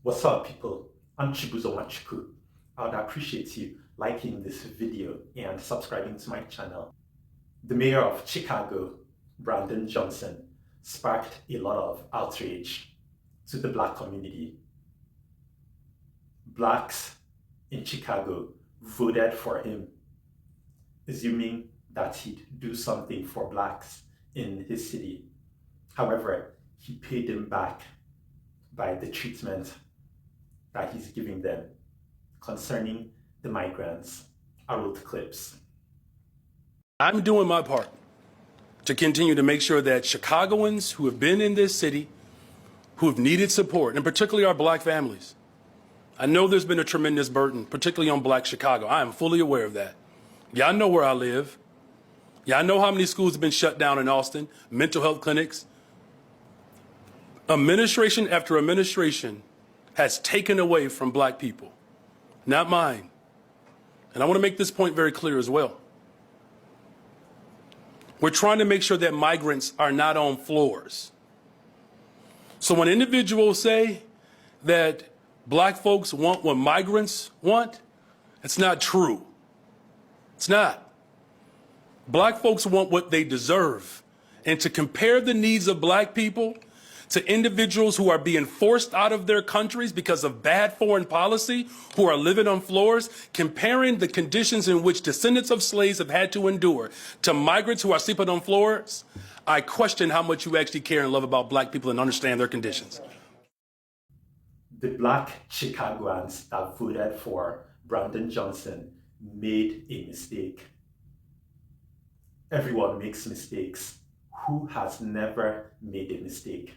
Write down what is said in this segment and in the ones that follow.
What's up, people? I'm Chibuzo Machuku. I would appreciate you liking this video and subscribing to my channel. The mayor of Chicago, Brandon Johnson, sparked a lot of outrage to the Black community. Blacks in Chicago voted for him, assuming that he'd do something for Blacks in his city. However, he paid them back by the treatment that he's giving them concerning the migrants. I wrote clips. I'm doing my part to continue to make sure that Chicagoans who have been in this city, who have needed support, and particularly our Black families, I know there's been a tremendous burden, particularly on Black Chicago. I am fully aware of that. Y'all know where I live. Y'all know how many schools have been shut down in Austin, mental health clinics. Administration after administration has taken away from Black people, not mine. And I want to make this point very clear as well. We're trying to make sure that migrants are not on floors. So when individuals say that Black folks want what migrants want, it's not true. It's not. Black folks want what they deserve. And to compare the needs of Black people to individuals who are being forced out of their countries because of bad foreign policy, who are living on floors, comparing the conditions in which descendants of slaves have had to endure to migrants who are sleeping on floors, I question how much you actually care and love about Black people and understand their conditions. The Black Chicagoans that voted for Brandon Johnson made a mistake. Everyone makes mistakes. Who has never made a mistake?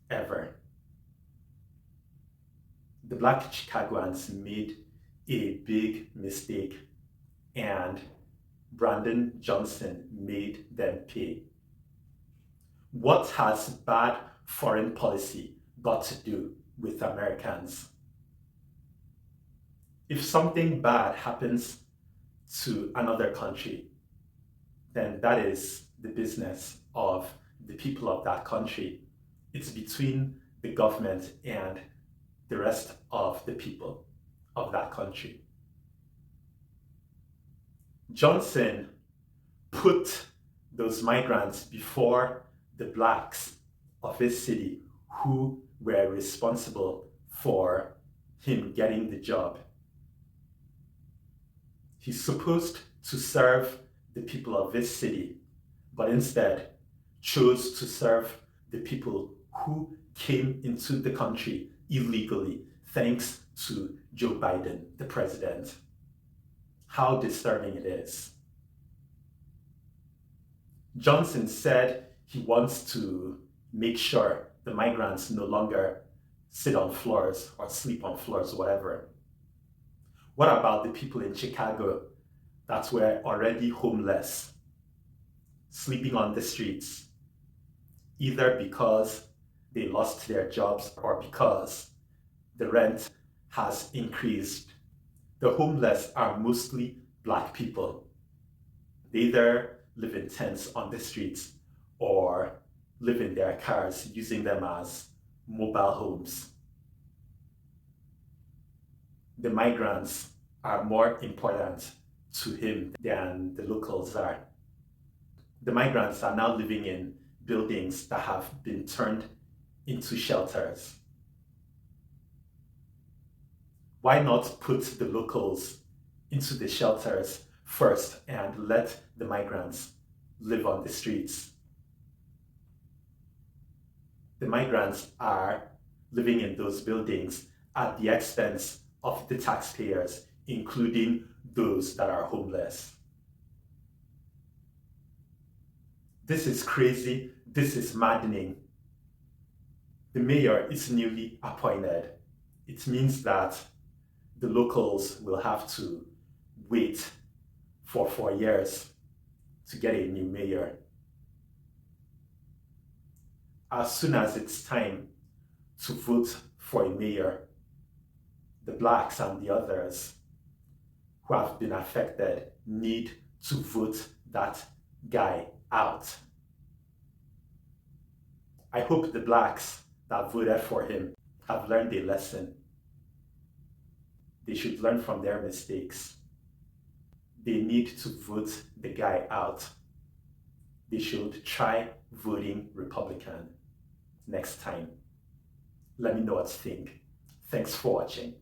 Ever. The Black Chicagoans made a big mistake, and Brandon Johnson made them pay. What has bad foreign policy got to do with Americans? If something bad happens to another country, then that is the business of the people of that country. It's between the government and the rest of the people of that country. Johnson put those migrants before the Blacks of his city who were responsible for him getting the job. He's supposed to serve the people of this city, but instead chose to serve the people who came into the country illegally, thanks to Joe Biden, the president. How disturbing it is. Johnson said he wants to make sure the migrants no longer sit on floors or sleep on floors, whatever. What about the people in Chicago that were already homeless, sleeping on the streets, either because they lost their jobs or because the rent has increased? The homeless are mostly Black people. They either live in tents on the streets or live in their cars, using them as mobile homes. The migrants are more important to him than the locals are. The migrants are now living in buildings that have been turned into shelters. Why not put the locals into the shelters first and let the migrants live on the streets? The migrants are living in those buildings at the expense of the taxpayers, including those that are homeless. This is crazy. This is maddening. The mayor is newly appointed. It means that the locals will have to wait for 4 years to get a new mayor. As soon as it's time to vote for a mayor, the Blacks and the others who have been affected need to vote that guy out. I hope the Blacks that voted for him have learned a lesson. They should learn from their mistakes. They need to vote the guy out. They should try voting Republican next time. Let me know what you think. Thanks for watching.